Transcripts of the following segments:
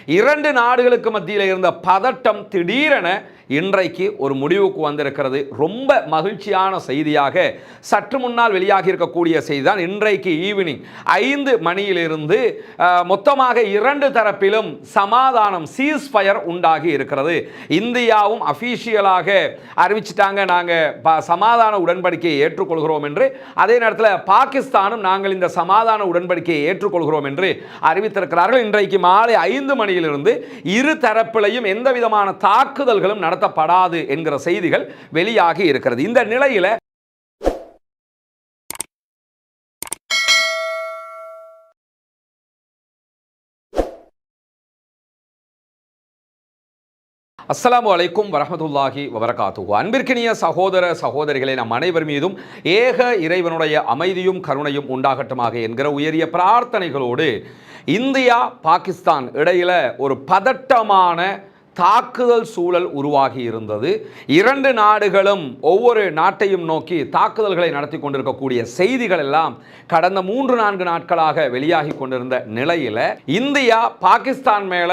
இரண்டு நாடுகளுக்கு மத்தியில் இருந்த பதட்டம் திடீரென இன்றைக்கு ஒரு முடிவுக்கு வந்திருக்கிறது. ரொம்ப மகிழ்ச்சியான செய்தியாக சற்று முன்னால் வெளியாகி இருக்கக்கூடிய செய்தி தான். இன்றைக்கு ஈவினிங் 5 மணியிலிருந்து மொத்தமாக இரண்டு தரப்பிலும் சமாதானம் சீஸ்ஃபயர் உண்டாகி இருக்கிறது. இந்தியாவும் அபிஷியலாக அறிவிச்சிட்டாங்க, நாங்கள் சமாதான உடன்படிக்கையை ஏற்றுக்கொள்கிறோம் என்று. அதே நேரத்தில் பாகிஸ்தானும் நாங்கள் இந்த சமாதான உடன்படிக்கையை ஏற்றுக்கொள்கிறோம் என்று அறிவித்திருக்கிறார்கள். இன்றைக்கு மாலை 5 மணியிலிருந்து இரு தரப்பிலையும் எந்த விதமான தாக்குதல்களும் நடத்தப்படாது என்கிற செய்திகள் வெளியாகி இருக்கிறது. இந்த நிலையில் அஸ்ஸலாமு அலைக்கும் வரஹ்மத்துல்லாஹி வபரகாத்துஹு. அன்பிற்கினிய சகோதர சகோதரிகளே, நம் அனைவர் மீதும் ஏக இறைவனுடைய அமைதியும் கருணையும் உண்டாகட்டுமாக என்கிற உயரிய பிரார்த்தனைகளோடு இந்தியா பாகிஸ்தான் இடையில ஒரு பதட்டமான தாக்குதல் சூழல் உருவாகி இருந்தது. இரண்டு நாடுகளும் ஒவ்வொரு நாட்டையும் நோக்கி தாக்குதல்களை நடத்தி கொண்டிருக்கக்கூடிய செய்திகள் எல்லாம் கடந்த 3-4 நாட்களாக வெளியாகி கொண்டிருந்த நிலையில் இந்தியா பாகிஸ்தான் மேல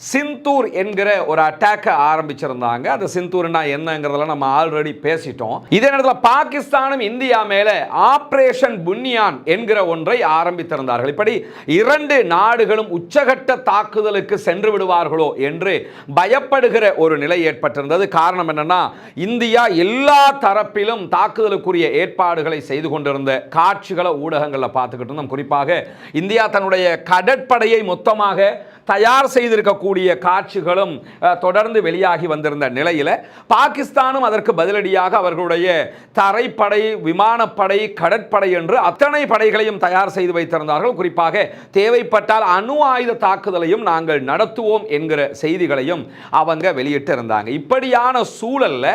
சிந்தூர் என்கிற ஒரு அட்டாக்கை ஆரம்பிச்சிருந்தாங்க. அந்த சிந்தூர்னா என்னங்கிறதெல்லாம் நம்ம ஆல்ரெடி பேசிட்டோம். இதே நேரத்தில் பாகிஸ்தானும் இந்தியா மேல ஆபரேஷன் புன்யான் என்கிற ஒன்றை ஆரம்பித்திருந்தார்கள். இப்படி இரண்டு நாடுகளும் உச்சகட்ட தாக்குதலுக்கு சென்று விடுவார்களோ என்று பயப்படுகிற ஒரு நிலை ஏற்பட்டிருந்தது. காரணம் என்னன்னா, இந்தியா எல்லா தரப்பிலும் தாக்குதலுக்குரிய ஏற்பாடுகளை செய்து கொண்டிருந்த காட்சிகளை ஊடகங்களில் பார்த்துக்கிட்டு இருந்தோம். குறிப்பாக இந்தியா தன்னுடைய கடற்படையை மொத்தமாக தயார் செய்திருக்கக்கூடிய காட்சிகளும் தொடர்ந்து வெளியாகி வந்திருந்த நிலையில் பாகிஸ்தானும் அதற்கு பதிலடியாக அவர்களுடைய தரைப்படை, விமானப்படை, கடற்படை என்று அத்தனை படைகளையும் தயார் செய்து வைத்திருந்தார்கள். குறிப்பாக தேவைப்பட்டால் அணு ஆயுத தாக்குதலையும் நாங்கள் நடத்துவோம் என்கிற செய்திகளையும் அவங்க வெளியிட்டு இருந்தாங்க. இப்படியான சூழல்ல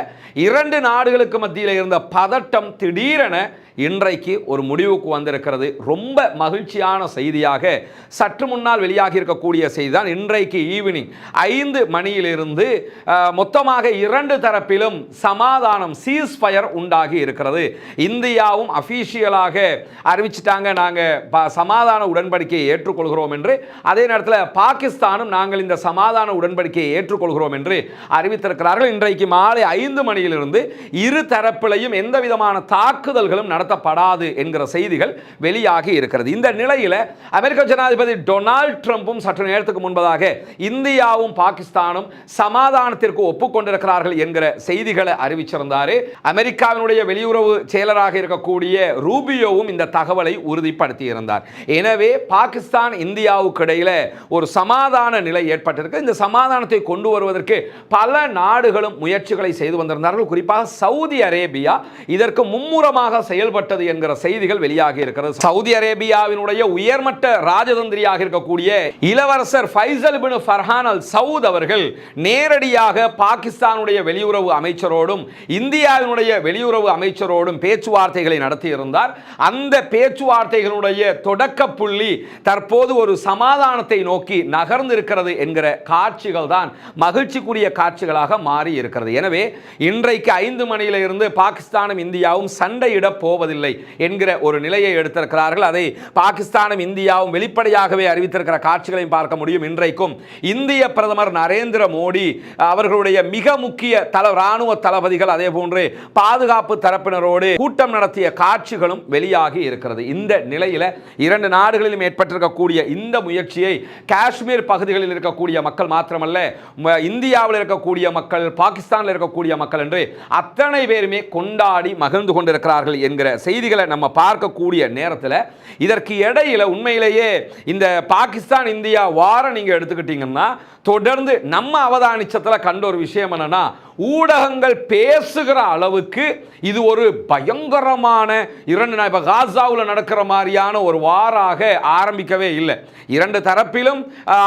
இரண்டு நாடுகளுக்கு மத்தியில் இருந்த பதட்டம் திடீரென இன்றைக்கு ஒரு முடிவுக்கு வந்திருக்கிறது. ரொம்ப மகிழ்ச்சியான செய்தியாக சற்று முன்னால் வெளியாகி இருக்கக்கூடிய செய்தி தான். இன்றைக்கு ஈவினிங் 5 மணியிலிருந்து மொத்தமாக இரண்டு தரப்பிலும் சமாதானம் சீஸ்ஃபயர் உண்டாகி இருக்கிறது. இந்தியாவும் அபிஷியலாக அறிவிச்சிட்டாங்க, நாங்கள் சமாதான உடன்படிக்கையை ஏற்றுக்கொள்கிறோம் என்று. அதே நேரத்தில் பாகிஸ்தானும் நாங்கள் இந்த சமாதான உடன்படிக்கையை ஏற்றுக்கொள்கிறோம் என்று அறிவித்திருக்கிறார்கள். இன்றைக்கு மாலை 5 மணியிலிருந்து இரு தரப்பிலையும் எந்த விதமான தாக்குதல்களும் நடத்தப்படாது என்கிற செய்திகள் வெளியாகி இருக்கிறது. இந்த நிலையில் அமெரிக்க ஜனாதிபதி டொனால்ட் ட்ரம்பும் சற்று நேரத்துக்கு முன்பதாக இந்தியாவும் பாகிஸ்தானும் சமாதானத்திற்கு ஒப்புக்கொண்டிருக்கிறார்கள் என்கிற செய்திகளை அறிவிச்சிருந்தார். அமெரிக்காவினுடைய வெளியுறவு செயலராக இருக்கக்கூடிய ரூபியோவும் இந்த தகவலை உறுதிப்படுத்தி இருந்தார். எனவே பாகிஸ்தான் இந்தியாவுக்கு இடையில ஒரு சமாதான நிலை ஏற்பட்டிருக்கு. இந்த சமாதானத்தை கொண்டு வருவதற்கு பல நாடுகளும் முயற்சிகளை செய்து வந்திருந்தார்கள். குறிப்பாக சவுதி அரேபியா இதற்கு மும்முரமாக செயல்பட்டது என்கிற செய்திகள் வெளியாகி இருக்கிறது. சவுதி அரேபியாவினுடைய உயர்மட்ட ராஜதந்திரியாக இருக்கக்கூடிய இளவரசர் ஃபைசல் பின் ஃபர்ஹான் அல் சவுத் அவர்கள் நேரடியாக பாகிஸ்தானுடைய வெளியுறவு அமைச்சரோடும் இந்தியாவினுடைய வெளியுறவு அமைச்சரோடும் பேச்சுவார்த்தைகளை நடத்தி இருந்தார். அந்த பேச்சுவார்த்தைகளுடைய தொடக்க புள்ளி தற்போது ஒரு சமாதானத்தை நோக்கி நகர்ந்திருக்கிறது என்கிற காட்சிகள் தான் மகிழ்ச்சிக்குரிய காட்சிகளாக மாறி இருக்கிறது. எனவே இன்றைக்கு 5 மணியில இருந்து பாகிஸ்தானும் இந்தியாவும் சண்டையிட போவதில்லை என்கிற ஒரு நிலையை எடுத்திருக்கிறார்கள். அதை பாகிஸ்தானும் இந்தியாவும் வெளிப்படையாகவே அறிவித்திருக்கிற காட்சிகளையும் பார்க்க முடியும். இன்றைக்கும் இந்திய பிரதமர் நரேந்திர மோடி அவர்களுடைய மிக முக்கிய ராணுவ தளபதிகள் அதே போன்று பாதுகாப்பு தரப்பினரோடு கூட்டம் நடத்திய காட்சிகளும் வெளியாகி இருக்கிறது. இந்த நிலையில் இரண்டு நாடுகளிலும் ஏற்பட்டிருக்கக்கூடிய இந்த முயற்சியை காஷ்மீர் பகுதிகளில் இருக்கக்கூடிய மக்கள் மாத்திரமல்ல, இந்தியாவில் இருக்கக்கூடிய மக்கள், பாகிஸ்தானில் இருக்கக்கூடிய மக்கள் என்று அத்தனை பேருமே கொண்டாடி மகிழ்ந்து கொண்டிருக்கிறார்கள் என்கிற செய்திகளை நம்ம பார்க்கக்கூடிய நேரத்தில் இதற்கு இடையில உண்மையிலேயே இந்த பாகிஸ்தான் இந்தியா வாரம் நீங்க எடுத்துக்கிட்டீங்கன்னா தொடர்ந்து நம்ம அவதானிச்சத்தில் கண்ட ஒரு விஷயம் என்னன்னா, ஊடகங்கள் பேசுகிற அளவுக்கு இது ஒரு பயங்கரமான இப்ப காசாவில் நடக்கிற மாதிரியான ஒரு வாராக ஆரம்பிக்கவே இல்லை. இரண்டு தரப்பிலும்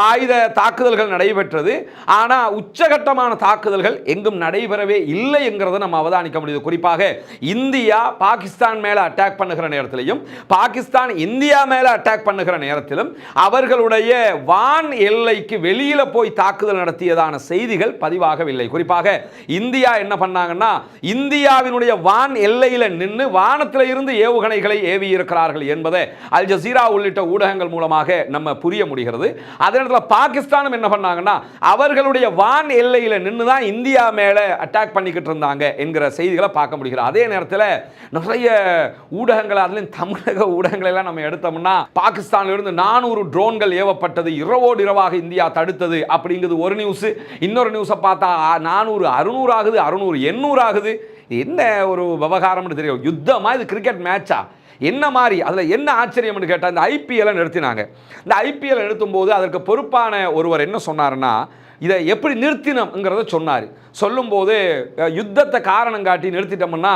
ஆயுத தாக்குதல்கள் நடைபெற்றது. ஆனா உச்சகட்டமான தாக்குதல்கள் எங்கும் நடைபெறவே இல்லை என்கிறத நம்ம அவதானிக்க முடியுது. குறிப்பாக இந்தியா பாகிஸ்தான் மேல அட்டாக் பண்ணுகிற நேரத்திலையும் பாகிஸ்தான் இந்தியா மேல அட்டாக் பண்ணுகிற நேரத்திலும் அவர்களுடைய வான் எல்லைக்கு வெளியில போய் தாக்குதல் நடத்தியதான செய்திகள் பதிவாகவில்லை. குறிப்பாக இந்தியா என்ன பண்ணாங்கன்னா இந்தியாவினுடைய வான் எல்லையில் நின்று வானத்தில் இருந்து ஏவுகணைகளை ஏவி இருக்கிறார்கள் என்பதை அல் ஜசீரா உள்ளிட்ட ஊடகங்கள் மூலமாக நம்ம புரிய முடிகிறது. அதே நேரத்தில் பாகிஸ்தானும் என்ன பண்ணாங்கன்னா அவர்களுடைய வான் எல்லையில் நின்று தான் இந்தியா மேலே அட்டாக் பண்ணிக்கிட்டு இருந்தாங்க என்கிற செய்திகளை பார்க்க முடிகிறது. அதே நேரத்தில் நிறைய ஊடகங்கள், அதுலேயும் தமிழக ஊடகங்கள் எல்லாம் நம்ம எடுத்தோம்னா பாகிஸ்தானிலிருந்து 400 ட்ரோன்கள் ஏவப்பட்டது, இரவோடு இரவாக இந்தியா தடுத்தது அப்படிங்கிறது ஒரு நியூஸ். இன்னொரு நியூஸை பார்த்தா 400 600 ஆகுது, 600 800 ஆகுது. என்ன ஒரு விவகாரம்னு தெரியும். யுத்தமா இது கிரிக்கெட் மேட்சா என்ன மாதிரி? அதில் என்ன ஆச்சரியம்னு கேட்டால் இந்த ஐபிஎல் நிறுத்தினாங்க. இந்த ஐபிஎல் நிறுத்தும் போது அதற்கு பொறுப்பான ஒருவர் என்ன சொன்னார்னா இதை எப்படி நிறுத்தினோம்ங்கிறத சொன்னார். சொல்லும்போது யுத்தத்தை காரணம் காட்டி நிறுத்திட்டோம்னா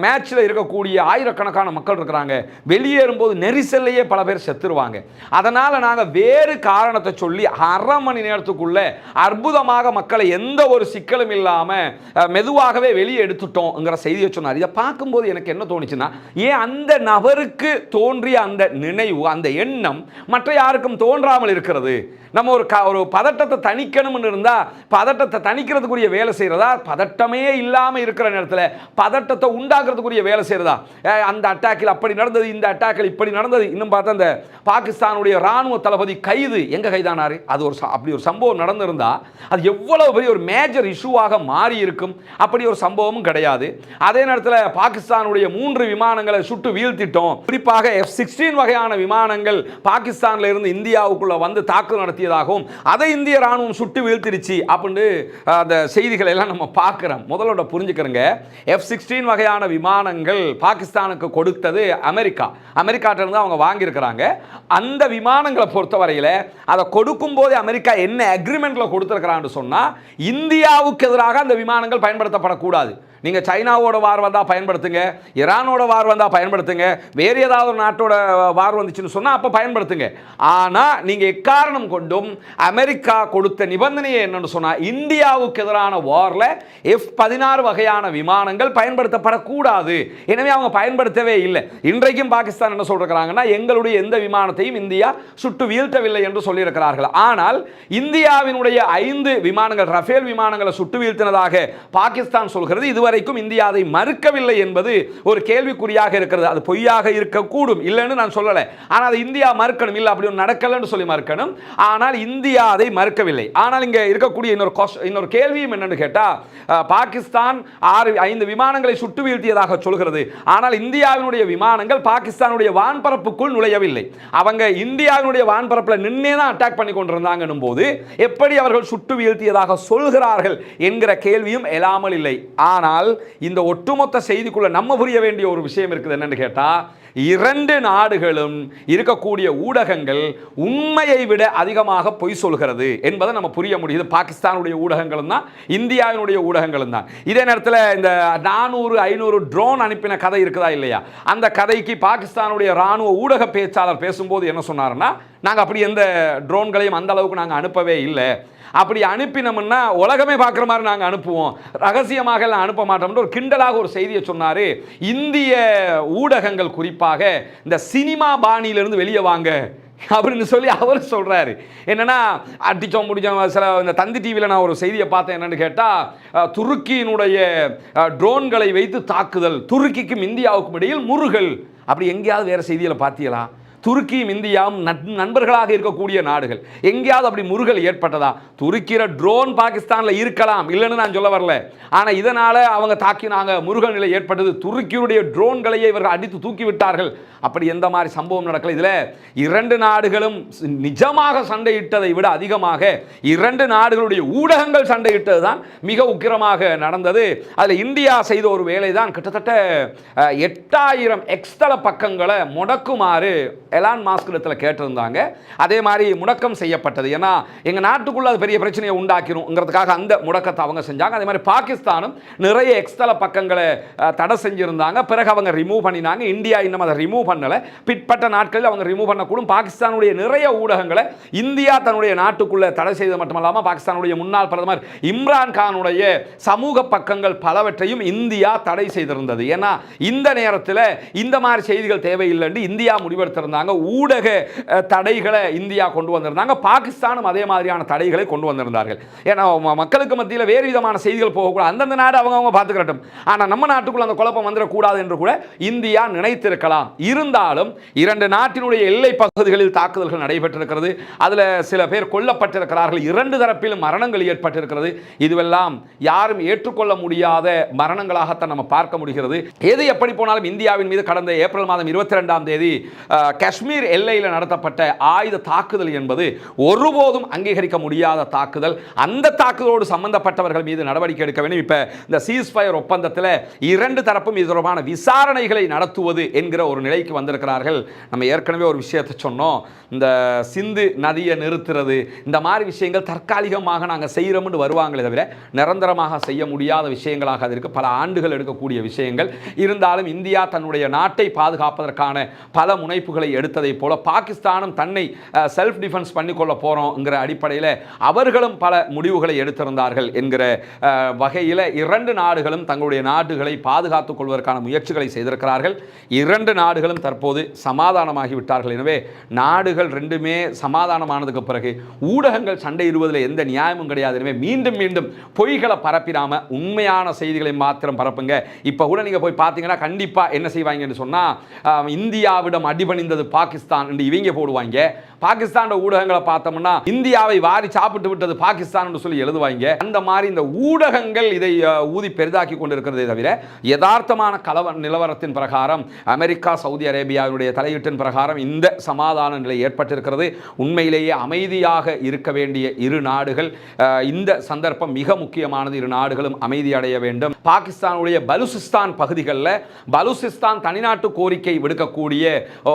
மேட்ச்சில் இருக்கக்கூடிய ஆயிரக்கணக்கான மக்கள் இருக்கிறாங்க, வெளியேறும்போது நெரிசல்லையே பல பேர் செத்துருவாங்க. அதனால் நாங்கள் வேறு காரணத்தை சொல்லி அரை மணி நேரத்துக்குள்ளே அற்புதமாக மக்களை எந்த ஒரு சிக்கலும் இல்லாமல் மெதுவாகவே வெளியே எடுத்துட்டோங்கிற செய்தியை சொன்னார். இதை பார்க்கும்போது எனக்கு என்ன தோணுச்சுன்னா, ஏன் அந்த நபருக்கு தோன்றிய அந்த நினைவு, அந்த எண்ணம் மற்ற யாருக்கும் தோன்றாமல் இருக்கிறது? நம்ம ஒரு பதட்டத்தை தணிக்கணும்னு இருந்தால் பதட்டத்தை தணிக்கிறதுக்குரிய வேலை செய்கிறதா, பதட்டமே இல்லாமல் இருக்கிற நேரத்தில் பதட்டத்தை உண்டாக்குறதுக்குரிய வேலை செய்கிறதா? அந்த அட்டாக்கில் அப்படி நடந்தது, இந்த அட்டாக்கில் இப்படி நடந்தது. இன்னும் பார்த்தா அந்த பாகிஸ்தானுடைய ராணுவ தளபதி கைது, எங்கே கைதானார்? அது அப்படி ஒரு சம்பவம் நடந்திருந்தால் அது எவ்வளவு பெரிய ஒரு மேஜர் இஷ்யூவாக மாறி இருக்கும். அப்படி ஒரு சம்பவமும் கிடையாது. அதே நேரத்தில் பாகிஸ்தானுடைய 3 விமானங்களை சுட்டு வீழ்த்திட்டோம். குறிப்பாக F-16 வகையான விமானங்கள் பாகிஸ்தானில் இருந்து இந்தியாவுக்குள்ள வந்து தாக்குதல் நடத்தியதாகவும் அதை இந்திய ராணுவம் சுட்டு வீழ்த்திருச்சு அப்படின்னு அந்த செய்திகளை எல்லாம் நம்ம பார்க்கிறோம். முதலோட புரிஞ்சுக்கிறங்க, F-16 வகையான விமானங்கள் பாகிஸ்தானுக்கு கொடுத்தது அமெரிக்காட்ட இருந்து அவங்க வாங்கியிருக்கிறாங்க. அந்த விமானங்களை பொறுத்தவரையில் அதை கொடுக்கும் போது அமெரிக்கா என்ன அக்ரிமெண்ட்ல கொடுத்திருக்கிறான்னு சொன்னா இந்தியாவுக்கு எதிராக அந்த விமானங்கள் பயன்படுத்தப்படக்கூடாது. நீங்கள் சைனாவோட வார் வந்தால் பயன்படுத்துங்க, ஈரானோட வார் வந்தால் பயன்படுத்துங்க, வேறு ஏதாவது ஒரு நாட்டோட வார் வந்துச்சுன்னு சொன்னால் அப்போ பயன்படுத்துங்க. ஆனால் நீங்கள் எக்காரணம் கொண்டும் அமெரிக்கா கொடுத்த நிபந்தனையை என்னன்னு சொன்னால் இந்தியாவுக்கு எதிரான வாரில் F-16 வகையான விமானங்கள் பயன்படுத்தப்படக்கூடாது. எனவே அவங்க பயன்படுத்தவே இல்லை. இன்றைக்கும் பாகிஸ்தான் என்ன சொல்றாங்கன்னா, எங்களுடைய எந்த விமானத்தையும் இந்தியா சுட்டு வீழ்த்தவில்லை என்று சொல்லியிருக்கிறார்கள். ஆனால் இந்தியாவினுடைய 5 விமானங்கள், ரஃபேல் விமானங்களை சுட்டு வீழ்த்தினதாக பாகிஸ்தான் சொல்கிறது. இதுவரை இந்தியா அதை மறுக்கவில்லை என்பது ஒரு கேள்விக்குறியாக இருக்கிறது. அது பொய்யாக இருக்கக்கூடும், இல்லைன்னு நான் சொல்லலை. ஆனால் அது இந்தியா மறுக்கணும், இல்லை அப்படி நடக்கலன்னு சொல்லி மறுக்கணும். ஆனால் இந்தியா அதை மறுக்கவில்லை. ஆனால் இங்கே இருக்கக்கூடிய இன்னொரு கேள்வியும் என்னன்னு கேட்டால், பாகிஸ்தான் 5 விமானங்களை சுட்டு வீழ்த்தியதாக சொல்கிறது. ஆனால் இந்தியாவினுடைய விமானங்கள் பாகிஸ்தானுடைய வான்பரப்புக்குள் நுழையவில்லை. அவங்க இந்தியாவினுடைய வான்பரப்பில் நின்னே தான் அட்டாக் பண்ணி கொண்டிருந்தாங்க போது எப்படி அவர்கள் சுட்டு வீழ்த்தியதாக சொல்கிறார்கள் என்கிற கேள்வியும் எழாமல் இல்லை. ஆனால் இந்த ஒட்டுமொத்த செய்திக்குள்ள நம்ம புரிய வேண்டிய ஒரு விஷயம் இருக்குது. என்னன்னு கேட்டா, 2 நாடுகளும் இருக்கக்கூடிய ஊடகங்கள் உண்மையை விட அதிகமாக பொய் சொல்கிறது என்பதை நம்ம புரிய முடியுது. பாகிஸ்தானுடைய ஊடகங்களும் தான், இந்தியாவினுடைய ஊடகங்களும் தான். இதே நேரத்தில் இந்த 400-500 ட்ரோன் அனுப்பின கதை இருக்குதா இல்லையா, அந்த கதைக்கு பாகிஸ்தானுடைய ராணுவ ஊடக பேச்சாளர் பேசும்போது என்ன சொன்னார்னா, நாங்கள் அப்படி எந்த ட்ரோன்களையும் அந்த அளவுக்கு நாங்கள் அனுப்பவே இல்லை. அப்படி அனுப்பினோம்னா உலகமே பார்க்குற மாதிரி நாங்கள் அனுப்புவோம், ரகசியமாக எல்லாம் அனுப்ப மாட்டோம்னு ஒரு கிண்டலாக ஒரு செய்தியை சொன்னார். இந்திய ஊடகங்கள் குறிப்பாக இந்த சினிமா பாணியிலிருந்து வெளியே வாங்க அப்படின்னு சொல்லி அவர் சொல்றாரு. என்னன்னா, அடிச்சோம் முடிச்சோம். சில இந்த தந்தி டிவியில் நான் ஒரு செய்தியை பார்த்தேன். என்னன்னு கேட்டால், துருக்கியினுடைய ட்ரோன்களை வைத்து தாக்குதல், துருக்கிக்கும் இந்தியாவுக்கும் இடையில் முறுகல். அப்படி எங்கேயாவது வேற செய்தியில் பார்த்தீங்களா? துருக்கியும் இந்தியாவும் நண்பர்களாக இருக்கக்கூடிய நாடுகள், எங்கேயாவது அப்படி முறுகல் ஏற்பட்டதா? துருக்கிற ட்ரோன் பாகிஸ்தானில் இருக்கலாம், இல்லைன்னு நான் சொல்ல வரல. ஆனால் இதனால் அவங்க தாக்கினாங்க, முறுகல் நிலை ஏற்பட்டது, துருக்கியுடைய ட்ரோன்களையே இவர்கள் அடித்து தூக்கி விட்டார்கள். அப்படி எந்த மாதிரி சம்பவம் நடக்கல. இதில் 2 நாடுகளும் நிஜமாக சண்டையிட்டதை விட அதிகமாக 2 நாடுகளுடைய ஊடகங்கள் சண்டையிட்டது தான் மிக உக்கிரமாக நடந்தது. அதில் இந்தியா செய்த ஒரு வேலை தான் கிட்டத்தட்ட 8000 எக்ஸ்தல பக்கங்களை முடக்குமாறு எலான் மாஸ்க் இடத்துல கேட்டிருந்தாங்க. அதே மாதிரி முடக்கம் செய்யப்பட்டது. ஏன்னா எங்கள் நாட்டுக்குள்ள அது பெரிய பிரச்சனையை உண்டாக்கிரும்ங்கிறதுக்காக அந்த முடக்கத்தை அவங்க செஞ்சாங்க. அதே மாதிரி பாகிஸ்தானும் நிறைய எக்ஸ்தல பக்கங்களை தடை செஞ்சிருந்தாங்க. பிறகு அவங்க ரிமூவ் பண்ணினாங்க. இந்தியா இன்னும் அதை ரிமூவ் பண்ணலை. பிற்பட்ட நாட்களில் அவங்க ரிமூவ் பண்ணக்கூடும். பாகிஸ்தானுடைய நிறைய ஊடகங்களை இந்தியா தன்னுடைய நாட்டுக்குள்ள தடை செய்தது மட்டுமல்லாமல் பாகிஸ்தானுடைய முன்னாள் பிரதமர் இம்ரான் கானுடைய சமூக பக்கங்கள் பலவற்றையும் இந்தியா தடை செய்திருந்தது. ஏன்னா இந்த நேரத்தில் இந்த மாதிரி செய்திகள் தேவையில்லை என்று இந்தியா முடிவெடுத்திருந்தாங்க. வந்திருந்தாங்க. ஊடக தடைகளை இந்தியா கொண்டு வந்திருந்தாங்க. பாகிஸ்தானும் அதே மாதிரியான தடைகளை கொண்டு வந்திருந்தார்கள். ஏன்னா மக்களுக்கு மத்தியில் வேறு விதமான செய்திகள் போகக்கூடாது, அந்தந்த நாடு அவங்க பார்த்துக்கட்டும், ஆனால் நம்ம நாட்டுக்குள்ள அந்த குழப்பம் வந்துடக்கூடாது என்று கூட இந்தியா நினைத்திருக்கலாம். இருந்தாலும் இரண்டு நாட்டினுடைய எல்லை பகுதிகளில் தாக்குதல்கள் நடைபெற்றிருக்கிறது. அதில் சில பேர் கொல்லப்பட்டிருக்கிறார்கள். இரண்டு தரப்பிலும் மரணங்கள் ஏற்பட்டிருக்கிறது. இதுவெல்லாம் யாரும் ஏற்றுக்கொள்ள முடியாத மரணங்களாகத்தான் நம்ம பார்க்க முடிகிறது. எது எப்படி போனாலும் இந்தியாவின் மீது கடந்த ஏப்ரல் மாதம் 22ஆம் தேதி காஷ்மீர் எல்லையில் நடத்தப்பட்ட ஆயுத தாக்குதல் என்பது ஒருபோதும் அங்கீகரிக்க முடியாத தாக்குதல். அந்த தாக்குதலோடு சம்பந்தப்பட்டவர்கள் மீது நடவடிக்கை எடுக்க வேண்டும். இப்ப இந்த சீஸ்ஃபயர் ஒப்பந்தத்தில் இரண்டு தரப்பும் இது தொடர்பான விசாரணைகளை நடத்துவது என்கிற ஒரு நிலைக்கு வந்திருக்கிறார்கள். நம்ம ஏற்கனவே ஒரு விஷயத்தை சொன்னோம், இந்த சிந்து நதியை நிறுத்துறது, இந்த மாதிரி விஷயங்கள் தற்காலிகமாக நாங்கள் செய்கிறோம்னு வருவாங்களே தவிர நிரந்தரமாக செய்ய முடியாத விஷயங்களாக அது இருக்கு. பல ஆண்டுகள் எடுக்கக்கூடிய விஷயங்கள். இருந்தாலும் இந்தியா தன்னுடைய நாட்டை பாதுகாப்பதற்கான பல முனைப்புகளை எடுத்ததை போல பாகிஸ்தானும் தன்னை செல்ஃப் டிஃபென்ஸ் பண்ணிக்கொள்ள போறோம்ங்கிற அடிப்படையில் அவர்களும் பல முடிவுகளை எடுத்திருந்தார்கள் என்கிற வகையில் இரண்டு நாடுகளும் தங்களுடைய நாடுகளை பாதுகாத்துக் கொள்வதற்கான முயற்சிகளை செய்திருக்கிறார்கள். இரண்டு நாடுகளும் தற்போது சமாதானமாகிவிட்டார்கள். எனவே நாடுகள் ரெண்டுமே சமாதானமானதுக்கு பிறகு ஊடகங்கள் சண்டையிடுவதில் எந்த நியாயமும் கிடையாது. எனவே மீண்டும் மீண்டும் பொய்களை பரப்பிடாம உண்மையான செய்திகளை மாத்திரம் பரப்புங்க. இப்போ கூட நீங்க போய் பார்த்தீங்கன்னா கண்டிப்பாக என்ன செய்வாங்கன்னு சொன்னால், இந்தியாவிடம் அடிபணிந்தது பாகிஸ்தான் என்று இவங்க போடுவாங்க. பாகிஸ்தான் ஊடகங்களை பார்த்தோம்னா இந்தியாவை வாரி சாப்பிட்டு விட்டது பாகிஸ்தான் என்று சொல்லி எழுதுவாங்க. அந்த மாதிரி இந்த ஊடகங்கள் இதை ஊதி பெரிதாக்கி கொண்டிருக்கிறதே தவிர யதார்த்தமான நிலவரத்தின் பிரகாரம் அமெரிக்கா சவுதி அரேபியாவுடைய தலையீட்டின் பிரகாரம் இந்த சமாதான நிலை ஏற்பட்டிருக்கிறது. உண்மையிலேயே அமைதியாக இருக்க வேண்டிய இரு நாடுகள். இந்த சந்தர்ப்பம் மிக முக்கியமானது. இரு நாடுகளும் அமைதி அடைய வேண்டும். பாகிஸ்தானுடைய பலுசிஸ்தான் பகுதிகளில் பலுசிஸ்தான் தனிநாட்டு கோரிக்கை விடுக்கக்கூடிய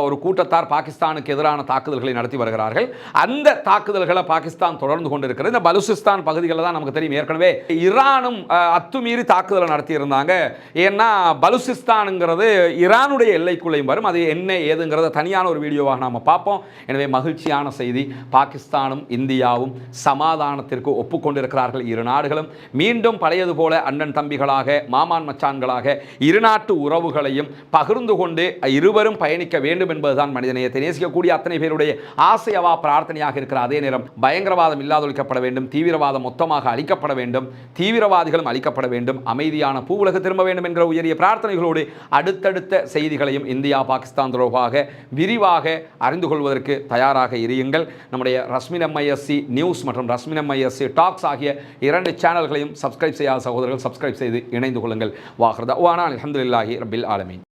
ஒரு கூட்டத்தார் பாகிஸ்தானுக்கு எதிரான தாக்குதல்களை நடத்தி வருகிறார்கள். அந்த தாக்குதல்களை பாகிஸ்தான் தொடர்ந்து கொண்டிருக்கிறது. இந்த பலுசிஸ்தான் பகுதிகளில் தான் நமக்கு தெரியும் ஏற்கனவே ஈரானும் அத்துமீறி தாக்குதலை நடத்தி இருந்தாங்க. ஏன்னா பலுசிஸ்தான்ங்கிறது ஈரானுடைய எல்லைக்குள்ளேயும் வரும். அது என்ன ஏதுங்கிறத தனியான ஒரு வீடியோவாக நாம் பார்ப்போம். எனவே மகிழ்ச்சியான செய்தி, பாகிஸ்தானும் இந்தியாவும் சமாதானத்திற்கு ஒப்புக்கொண்டிருக்கிறார்கள். இரு நாடுகளும் மீண்டும் பழையது போல அண்ணன் தம்பிகளாக மாமான் மச்சான்களாக இருநாட்டு உறவுகளையும் பகிர்ந்து கொண்டு இருவரும் பயணிக்க வேண்டும் என்பதுதான் மனிதநேயத்தை நேசிக்கக்கூடிய அத்தனை பேருடைய ஆசையவா பிரார்த்தனையாக இருக்கிற அதே நேரம் பயங்கரவாதம் இல்லாதொழிக்கப்பட வேண்டும், தீவிரவாதம் மொத்தமாக அழிக்கப்பட வேண்டும், தீவிரவாதிகளும் அழிக்கப்பட வேண்டும், அமைதியான பூவுலகு திரும்ப வேண்டும் என்கிற உயரிய பிரார்த்தனைகளோடு அடுத்தடுத்த செய்திகளையும் இந்தியா பாகிஸ்தான் தொடர்பாக விரிவாக அறிந்து கொள்வதற்கு தயாராக இருங்கள். நம்முடைய ரஸ்மின் MISC நியூஸ் மற்றும் ரஸ்மின் MISC டாக்ஸ் ஆகிய இரண்டு சேனல்களையும் சப்ஸ்கிரைப் செய்யாத சகோதரர்கள் சப்ஸ்கிரைப் செய்து இணைந்து கொள்ளுங்கள். வாஹ்ரதா வானா அல்ஹம்துலில்லாஹி ரப்பில் ஆலமீன்.